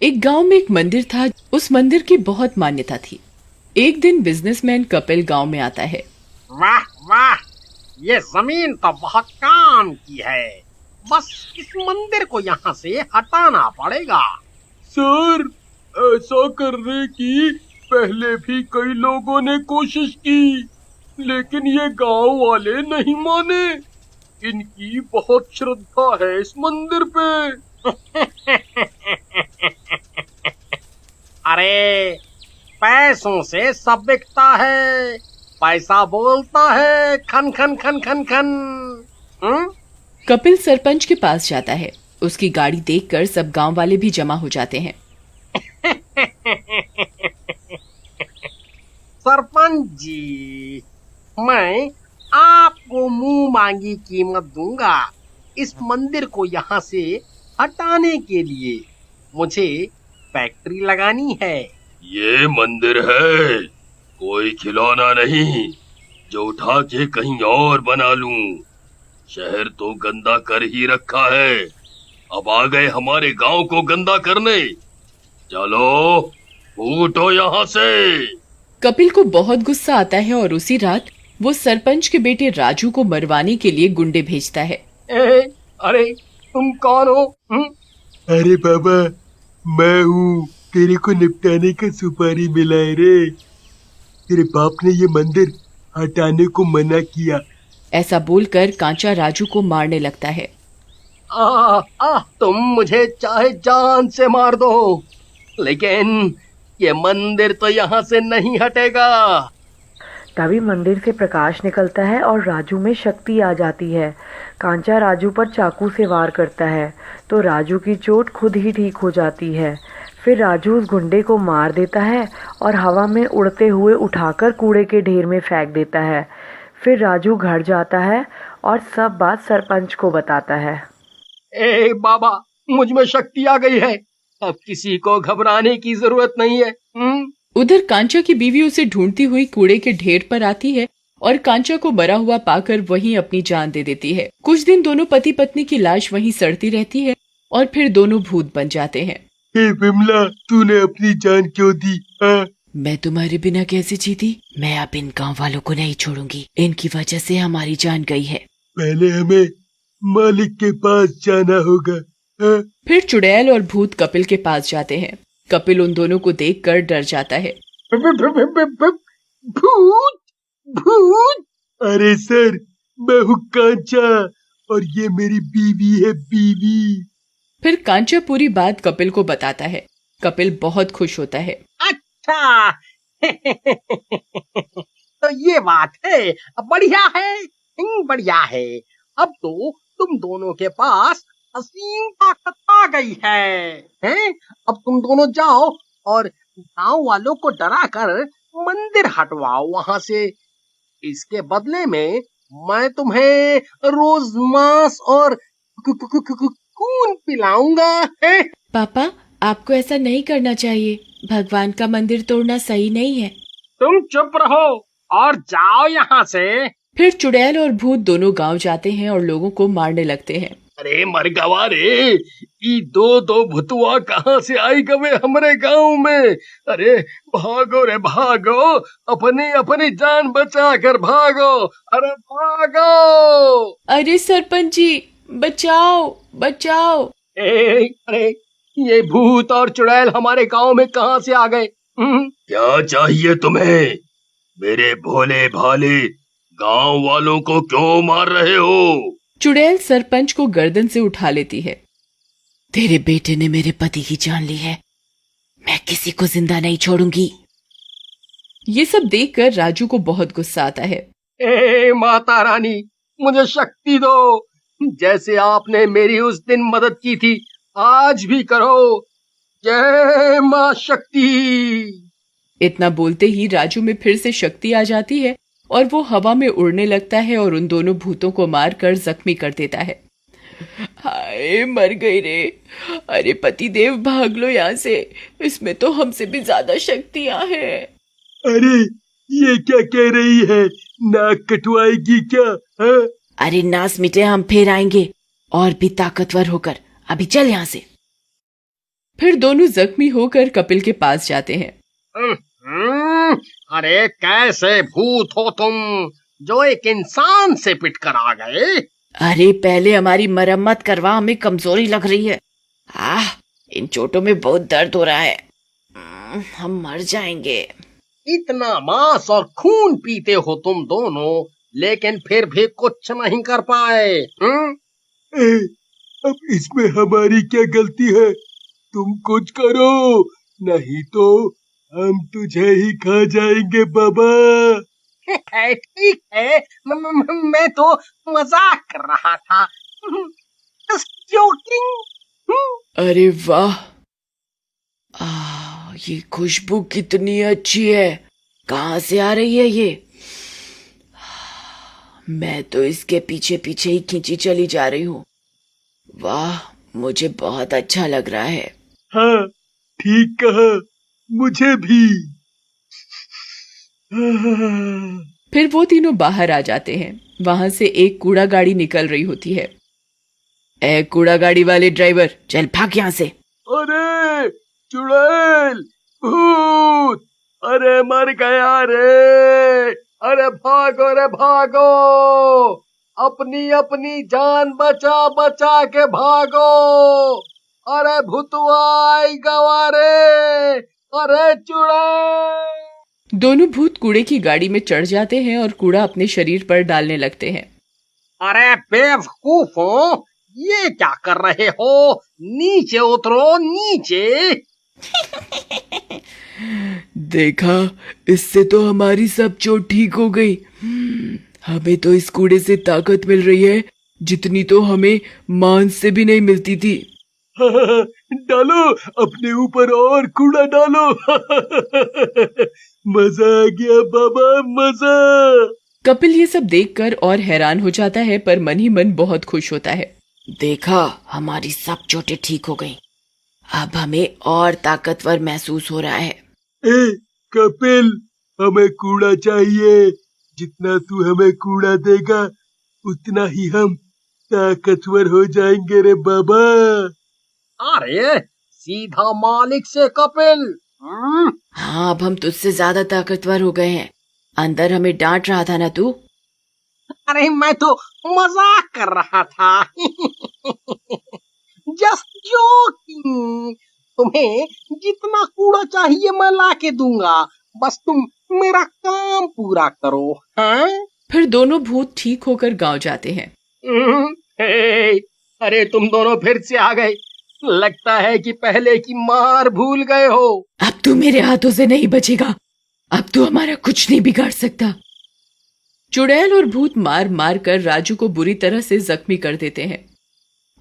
एक गांव में एक मंदिर था। उस मंदिर की बहुत मान्यता थी। एक दिन बिजनेसमैन कपिल गांव में आता है। वाह वाह, ये जमीन तो बहुत काम की है। बस इस मंदिर को यहाँ से हटाना पड़ेगा। सर, ऐसा करने की पहले भी कई लोगों ने कोशिश की, लेकिन ये गांव वाले नहीं माने। इनकी बहुत श्रद्धा है इस मंदिर पे। अरे, पैसों से सब बिकता है। पैसा बोलता है, खन खन खन खन खन। कपिल सरपंच के पास जाता है। उसकी गाड़ी देखकर सब गांव वाले भी जमा हो जाते हैं। सरपंच जी, मैं आपको मुंह मांगी कीमत दूंगा। इस मंदिर को यहाँ से हटाने के लिए मुझे फैक्ट्री लगानी है। ये मंदिर है, कोई खिलौना नहीं जो उठा के कहीं और बना लूं। शहर तो गंदा कर ही रखा है, अब आ गए हमारे गांव को गंदा करने। चलो फूटो यहाँ से। कपिल को बहुत गुस्सा आता है और उसी रात वो सरपंच के बेटे राजू को मरवाने के लिए गुंडे भेजता है। अरे, तुम कौन हो? अरे बाबा, मैं हूँ, तेरे को निपटाने का सुपारी मिला है रे। तेरे बाप ने ये मंदिर हटाने को मना किया। ऐसा बोलकर कांचा राजू को मारने लगता है। तुम मुझे चाहे जान से मार दो, लेकिन ये मंदिर तो यहाँ से नहीं हटेगा। तभी मंदिर से प्रकाश निकलता है और राजू में शक्ति आ जाती है। कांचा राजू पर चाकू से वार करता है तो राजू की चोट खुद ही ठीक हो जाती है। फिर राजू उस गुंडे को मार देता है और हवा में उड़ते हुए उठाकर कूड़े के ढेर में फेंक देता है। फिर राजू घर जाता है और सब बात सरपंच को बताता है। बाबा, मुझ में शक्ति आ गई है, अब किसी को घबराने की जरूरत नहीं है। उधर कांचा की बीवी उसे ढूंढती हुई कूड़े के ढेर पर आती है और कांचा को मरा हुआ पाकर वहीं अपनी जान दे देती है। कुछ दिन दोनों पति पत्नी की लाश वहीं सड़ती रहती है और फिर दोनों भूत बन जाते हैं। विमला, तूने अपनी जान क्यों दी? मैं तुम्हारे बिना कैसे जीती? मैं अब इन गांव वालों को नहीं छोड़ूंगी। इनकी वजह से हमारी जान गई है। पहले हमें मालिक के पास जाना होगा। फिर चुड़ैल और भूत कपिल के पास जाते हैं। कपिल उन दोनों को देखकर डर जाता है। भूत भूत। अरे सर, मैं हूँ कांचा और ये मेरी बीवी है, बीवी। फिर कांचा पूरी बात कपिल को बताता है। कपिल बहुत खुश होता है। अच्छा, तो ये बात है, बढ़िया है, बढ़िया है। अब तो तुम दोनों के पास असीम ताकत आ गई है? अब तुम दोनों जाओ और गांव वालों को डरा कर मंदिर हटवाओ वहां से। इसके बदले में मैं तुम्हें रोज मांस और खून पिलाऊंगा। पापा, आपको ऐसा नहीं करना चाहिए। भगवान का मंदिर तोड़ना सही नहीं है। तुम चुप रहो और जाओ यहाँ से। फिर चुड़ैल और भूत दोनों गांव जाते हैं और लोगों को मारने लगते हैं। अरे मरगवा रे, ई दो भुतुआ कहाँ से आई गवे हमरे गांव में? अरे भागो रे भागो, अपनी अपनी जान बचा कर भागो। अरे भागो। अरे सरपंच जी, बचाओ बचाओ। अरे, ये भूत और चुड़ैल हमारे गांव में कहाँ से आ गए? क्या चाहिए तुम्हें? मेरे भोले भाले गांव वालों को क्यों मार रहे हो? चुड़ैल सरपंच को गर्दन से उठा लेती है। तेरे बेटे ने मेरे पति की जान ली है, मैं किसी को जिंदा नहीं छोड़ूंगी। ये सब देखकर राजू को बहुत गुस्सा आता है। माता रानी, मुझे शक्ति दो, जैसे आपने मेरी उस दिन मदद की थी, आज भी करो। जय मां शक्ति। इतना बोलते ही राजू में फिर से शक्ति आ जाती है और वो हवा में उड़ने लगता है और उन दोनों भूतों को मारकर जख्मी कर देता है। हाय, मर गई रे। अरे पतिदेव, भाग लो यहाँ से, इसमें तो हमसे भी ज्यादा शक्तियां हैं। अरे ये क्या कह रही है? नाक कटवाएगी क्या? अरे नास मिटे, हम फिर आएंगे और भी ताकतवर होकर। अभी चल यहाँ से। फिर दोनों जख्मी होकर कपिल के पास जाते हैं। अरे कैसे भूत हो तुम जो एक इंसान से पिट कर आ गए? अरे पहले हमारी मरम्मत करवा, हमें कमजोरी लग रही है। इन चोटों में बहुत दर्द हो रहा है। हम मर जाएंगे। इतना मांस और खून पीते हो तुम दोनों, लेकिन फिर भी कुछ नहीं कर पाए। अब इसमें हमारी क्या गलती है? तुम कुछ करो, नहीं तो हम तुझे ही खा जाएंगे बाबा। ठीक है, मैं तो मजाक कर रहा था। Just joking। अरे वाह, ये खुशबू कितनी अच्छी है। कहाँ से आ रही है ये? मैं तो इसके पीछे पीछे ही खींची चली जा रही हूँ। वाह, मुझे बहुत अच्छा लग रहा है। हाँ, ठीक कहा, मुझे भी। फिर वो तीनों बाहर आ जाते हैं। वहां से एक कूड़ा गाड़ी निकल रही होती है। ए कूड़ा गाड़ी वाले ड्राइवर, चल भाग यहाँ से। अरे चुड़ैल, भूत, अरे मर गया रे। अरे भागो रे भागो, अपनी अपनी जान बचा बचा के भागो। अरे भूतवाई गवारे, अरे चुड़ैल। दोनों भूत कूड़े की गाड़ी में चढ़ जाते हैं और कूड़ा अपने शरीर पर डालने लगते हैं। अरे बेवकूफों, ये क्या कर रहे हो? नीचे उतरो, नीचे। देखा, इससे तो हमारी सब चोट ठीक हो गई। हमें तो इस कूड़े से ताकत मिल रही है जितनी तो हमें मांस से भी नहीं मिलती थी। डालो अपने ऊपर और कूड़ा डालो। मजा आ गया बाबा, मजा। कपिल ये सब देखकर और हैरान हो जाता है, पर मन ही मन बहुत खुश होता है। देखा, हमारी सब चोटें ठीक हो गईं। अब हमें और ताकतवर महसूस हो रहा है। ए कपिल, हमें कूड़ा चाहिए। जितना तू हमें कूड़ा देगा उतना ही हम ताकतवर हो जाएंगे रे बाबा। अरे सीधा मालिक से कपिल। हाँ, अब हम तुझसे ज्यादा ताकतवर हो गए हैं। अंदर हमें डांट रहा था ना तू? अरे मैं तो मजाक कर रहा था। Just joking. तुम्हें जितना कूड़ा चाहिए मैं ला के दूंगा, बस तुम मेरा काम पूरा करो। हाँ? फिर दोनों भूत ठीक होकर गांव जाते हैं। अरे तुम दोनों फिर से आ गए। लगता है कि पहले की मार भूल गए हो। अब तू मेरे हाथों से नहीं बचेगा। अब तू हमारा कुछ नहीं बिगाड़ सकता। चुड़ैल और भूत मार मार कर राजू को बुरी तरह से जख्मी कर देते हैं।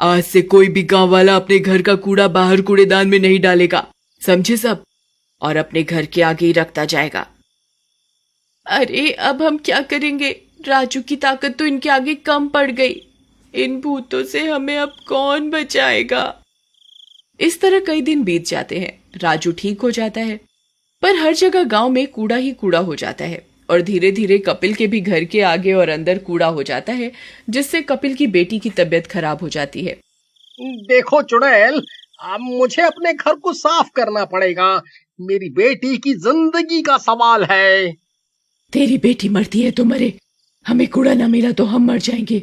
आज से कोई भी गांव वाला अपने घर का कूड़ा बाहर कूड़ेदान में नहीं डालेगा, समझे सब? और अपने घर के आगे ही रखता जाएगा। अरे अब हम क्या करेंगे? राजू की ताकत तो इनके आगे कम पड़ गई। इन भूतों से हमें अब कौन बचाएगा? इस तरह कई दिन बीत जाते हैं। राजू ठीक हो जाता है, पर हर जगह गांव में कूड़ा ही कूड़ा हो जाता है और धीरे धीरे कपिल के भी घर के आगे और अंदर कूड़ा हो जाता है, जिससे कपिल की बेटी की तबीयत खराब हो जाती है। देखो चुड़ैल, अब मुझे अपने घर को साफ करना पड़ेगा। मेरी बेटी की जिंदगी का सवाल है। तेरी बेटी मरती है तो मरे, हमें कूड़ा ना मिला तो हम मर जाएंगे।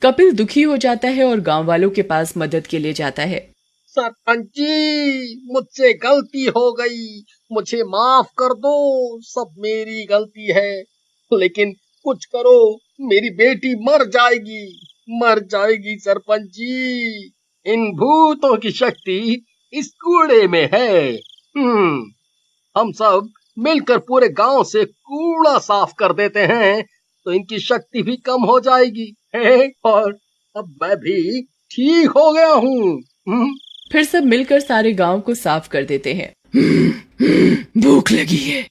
कपिल दुखी हो जाता है और गांव वालों के पास मदद के लिए जाता है। सरपंच जी, मुझसे गलती हो गई, मुझे माफ कर दो। सब मेरी गलती है, लेकिन कुछ करो, मेरी बेटी मर जाएगी, मर जाएगी। सरपंच जी, इन भूतों की शक्ति इस कूड़े में है। हम सब मिलकर पूरे गांव से कूड़ा साफ कर देते हैं तो इनकी शक्ति भी कम हो जाएगी। और अब मैं भी ठीक हो गया हूँ। फिर सब मिलकर सारे गांव को साफ कर देते हैं। भूख लगी है,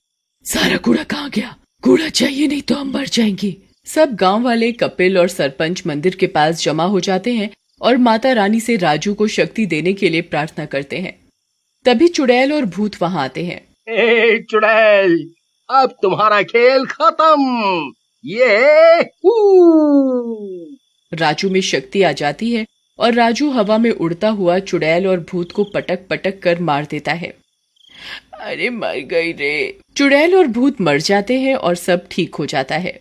सारा कूड़ा कहाँ गया? कूड़ा चाहिए, नहीं तो हम मर जाएंगे। सब गांव वाले कपिल और सरपंच मंदिर के पास जमा हो जाते हैं और माता रानी से राजू को शक्ति देने के लिए प्रार्थना करते हैं। तभी चुड़ैल और भूत वहां आते हैं। चुड़ैल, अब तुम्हारा खेल खत्म। ये राजू में शक्ति आ जाती है और राजू हवा में उड़ता हुआ चुड़ैल और भूत को पटक पटक कर मार देता है। अरे मर गई रे। चुड़ैल और भूत मर जाते हैं और सब ठीक हो जाता है।